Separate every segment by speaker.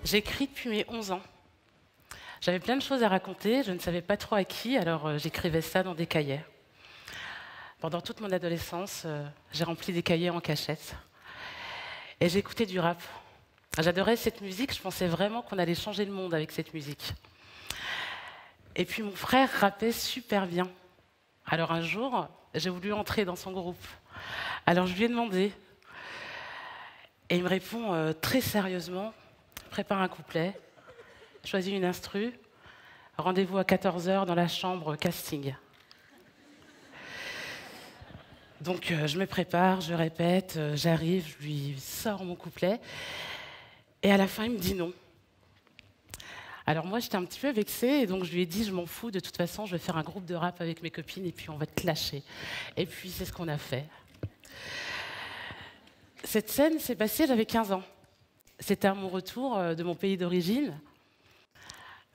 Speaker 1: J'écris depuis mes 11 ans. J'avais plein de choses à raconter, je ne savais pas trop à qui, alors j'écrivais ça dans des cahiers. Pendant toute mon adolescence, j'ai rempli des cahiers en cachette. Et j'écoutais du rap. J'adorais cette musique, je pensais vraiment qu'on allait changer le monde avec cette musique. Et puis mon frère rappait super bien. Alors un jour, j'ai voulu entrer dans son groupe. Alors je lui ai demandé. Et il me répond très sérieusement, prépare un couplet, choisis une instru, rendez-vous à 14 h dans la chambre casting. Donc je me prépare, je répète, j'arrive, je lui sors mon couplet, et à la fin il me dit non. Alors moi j'étais un petit peu vexée, et donc je lui ai dit je m'en fous, de toute façon je vais faire un groupe de rap avec mes copines, et puis on va te clasher. Et puis c'est ce qu'on a fait. Cette scène s'est passée, j'avais 15 ans. C'était à mon retour de mon pays d'origine.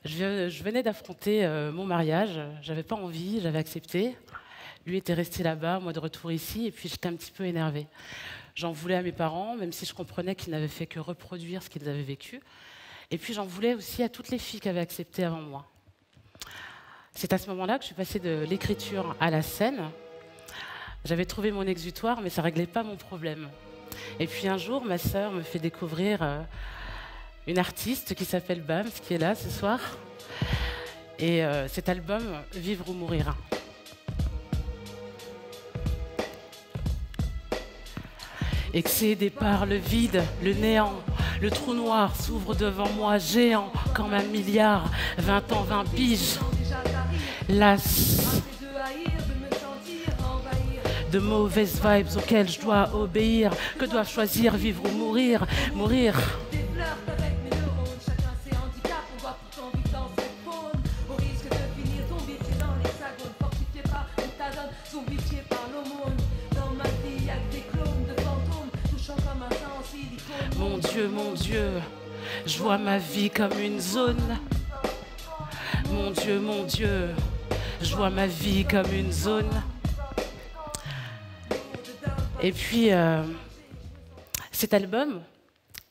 Speaker 1: Je venais d'affronter mon mariage, j'avais pas envie, j'avais accepté. Lui était resté là-bas, moi de retour ici, et puis j'étais un petit peu énervée. J'en voulais à mes parents, même si je comprenais qu'ils n'avaient fait que reproduire ce qu'ils avaient vécu. Et puis j'en voulais aussi à toutes les filles qui avaient accepté avant moi. C'est à ce moment-là que je suis passée de l'écriture à la scène. J'avais trouvé mon exutoire, mais ça ne réglait pas mon problème. Et puis un jour, ma sœur me fait découvrir une artiste qui s'appelle Bams, qui est là ce soir. Et cet album, Vivre ou mourir. Excédé par le vide, le néant, le trou noir s'ouvre devant moi, géant, comme un milliard, 20 ans, 20 piges. Las de mauvaises vibes auxquelles je dois obéir, que dois choisir, vivre ou mourir, mourir. Mon Dieu, je vois ma vie comme une zone. Mon Dieu, je vois ma vie comme une zone. Et puis, cet album,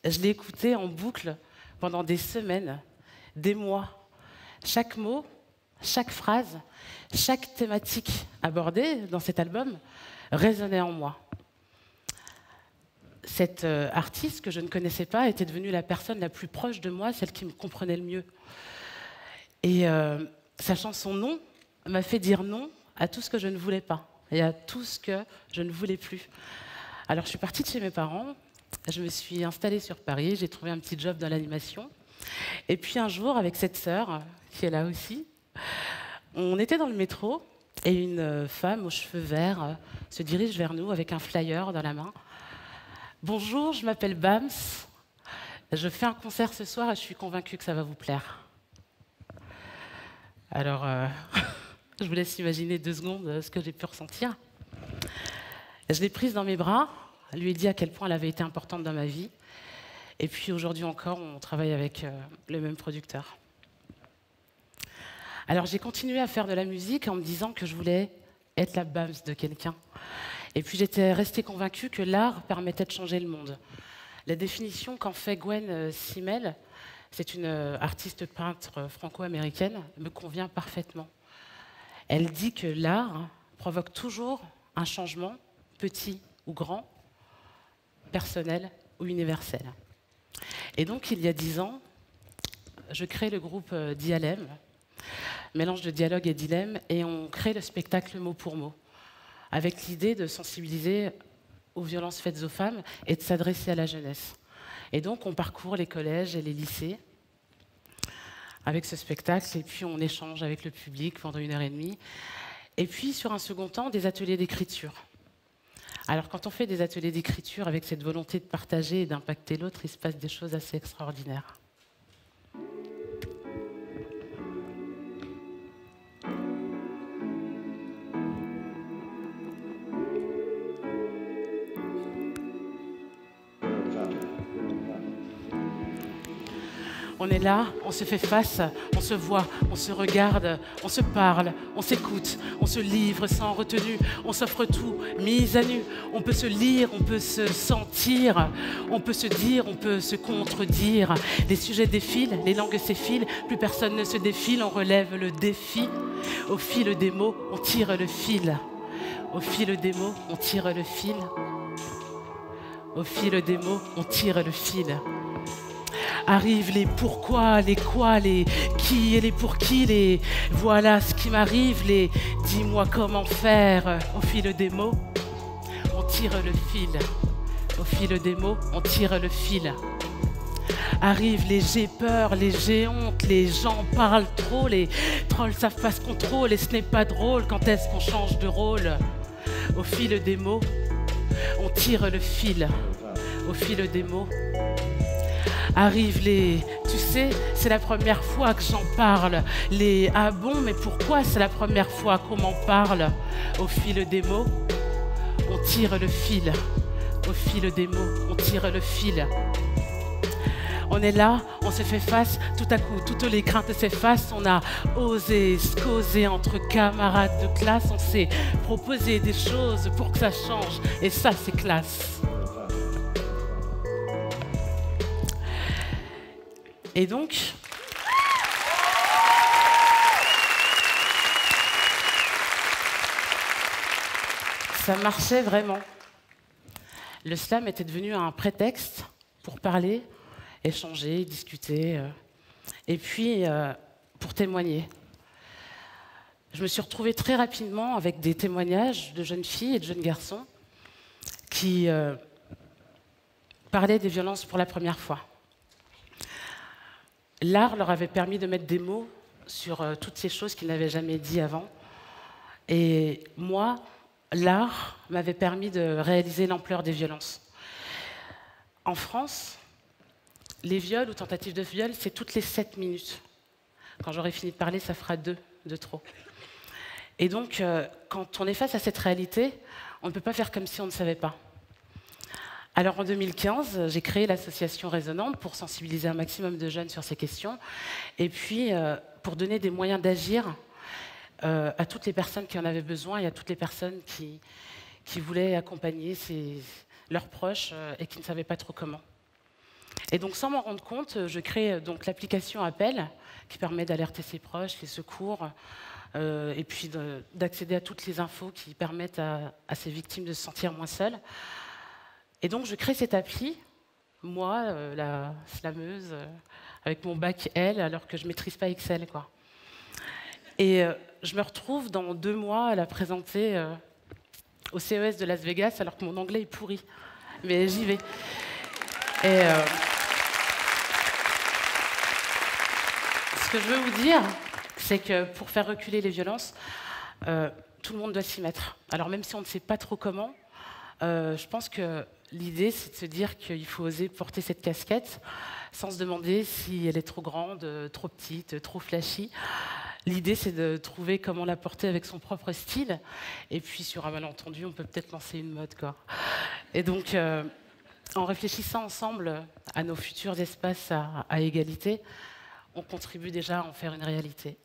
Speaker 1: je l'ai écouté en boucle pendant des semaines, des mois. Chaque mot, chaque phrase, chaque thématique abordée dans cet album résonnait en moi. Cette artiste que je ne connaissais pas était devenue la personne la plus proche de moi, celle qui me comprenait le mieux. Et sachant son nom, m'a fait dire non à tout ce que je ne voulais pas et à tout ce que je ne voulais plus. Alors je suis partie de chez mes parents, je me suis installée sur Paris, j'ai trouvé un petit job dans l'animation. Et puis un jour, avec cette sœur, qui est là aussi, on était dans le métro et une femme aux cheveux verts se dirige vers nous avec un flyer dans la main. Bonjour, je m'appelle Bams. Je fais un concert ce soir et je suis convaincue que ça va vous plaire. Alors, je vous laisse imaginer 2 secondes ce que j'ai pu ressentir. Je l'ai prise dans mes bras, lui ai dit à quel point elle avait été importante dans ma vie. Et puis aujourd'hui encore, on travaille avec le même producteur. Alors j'ai continué à faire de la musique en me disant que je voulais être la Bams de quelqu'un. Et puis j'étais restée convaincue que l'art permettait de changer le monde. La définition qu'en fait Gwen Simmel, c'est une artiste peintre franco-américaine, me convient parfaitement. Elle dit que l'art provoque toujours un changement, petit ou grand, personnel ou universel. Et donc il y a 10 ans, je crée le groupe Dialem, mélange de dialogue et dilemme, et on crée le spectacle mot pour mot, avec l'idée de sensibiliser aux violences faites aux femmes et de s'adresser à la jeunesse. Et donc, on parcourt les collèges et les lycées avec ce spectacle, et puis on échange avec le public pendant 1h30. Et puis, sur un second temps, des ateliers d'écriture. Alors, quand on fait des ateliers d'écriture avec cette volonté de partager et d'impacter l'autre, il se passe des choses assez extraordinaires. On est là, on se fait face, on se voit, on se regarde, on se parle, on s'écoute, on se livre sans retenue, on s'offre tout, mise à nu. On peut se lire, on peut se sentir, on peut se dire, on peut se contredire. Les sujets défilent, les langues s'effilent, plus personne ne se défile, on relève le défi. Au fil des mots, on tire le fil. Au fil des mots, on tire le fil. Au fil des mots, on tire le fil. Arrivent les pourquoi, les quoi, les qui et les pour qui, les voilà ce qui m'arrive, les dis-moi comment faire. Au fil des mots, on tire le fil. Au fil des mots, on tire le fil. Arrivent les j'ai peur, les j'ai honte, les gens parlent trop, les trolls savent pas se contrôler, et ce n'est pas drôle quand est-ce qu'on change de rôle. Au fil des mots, on tire le fil. Au fil des mots. Arrivent les, tu sais, c'est la première fois que j'en parle. Les, ah bon, mais pourquoi c'est la première fois qu'on m'en parle? Au fil des mots, on tire le fil. Au fil des mots, on tire le fil. On est là, on se fait face, tout à coup, toutes les craintes s'effacent. On a osé se causer entre camarades de classe. On s'est proposé des choses pour que ça change. Et ça, c'est classe. Et donc, ça marchait vraiment. Le slam était devenu un prétexte pour parler, échanger, discuter, et puis pour témoigner. Je me suis retrouvée très rapidement avec des témoignages de jeunes filles et de jeunes garçons qui parlaient des violences pour la première fois. L'art leur avait permis de mettre des mots sur toutes ces choses qu'ils n'avaient jamais dit avant. Et moi, l'art m'avait permis de réaliser l'ampleur des violences. En France, les viols ou tentatives de viol, c'est toutes les 7 minutes. Quand j'aurai fini de parler, ça fera 2 de trop. Et donc, quand on est face à cette réalité, on ne peut pas faire comme si on ne savait pas. Alors en 2015, j'ai créé l'association Résonante pour sensibiliser un maximum de jeunes sur ces questions et puis pour donner des moyens d'agir à toutes les personnes qui en avaient besoin et à toutes les personnes qui voulaient accompagner leurs proches et qui ne savaient pas trop comment. Et donc sans m'en rendre compte, je crée donc l'application Appel qui permet d'alerter ses proches, les secours et puis d'accéder à toutes les infos qui permettent à ces victimes de se sentir moins seules. Et donc, je crée cette appli, moi, la slameuse, avec mon bac L, alors que je ne maîtrise pas Excel, quoi. Et je me retrouve dans 2 mois à la présenter au CES de Las Vegas, alors que mon anglais est pourri. Mais j'y vais. Et ce que je veux vous dire, c'est que pour faire reculer les violences, tout le monde doit s'y mettre. Alors, même si on ne sait pas trop comment, je pense que l'idée, c'est de se dire qu'il faut oser porter cette casquette sans se demander si elle est trop grande, trop petite, trop flashy. L'idée, c'est de trouver comment la porter avec son propre style. Et puis, sur un malentendu, on peut peut-être lancer une mode, quoi. Et donc, en réfléchissant ensemble à nos futurs espaces à égalité, on contribue déjà à en faire une réalité.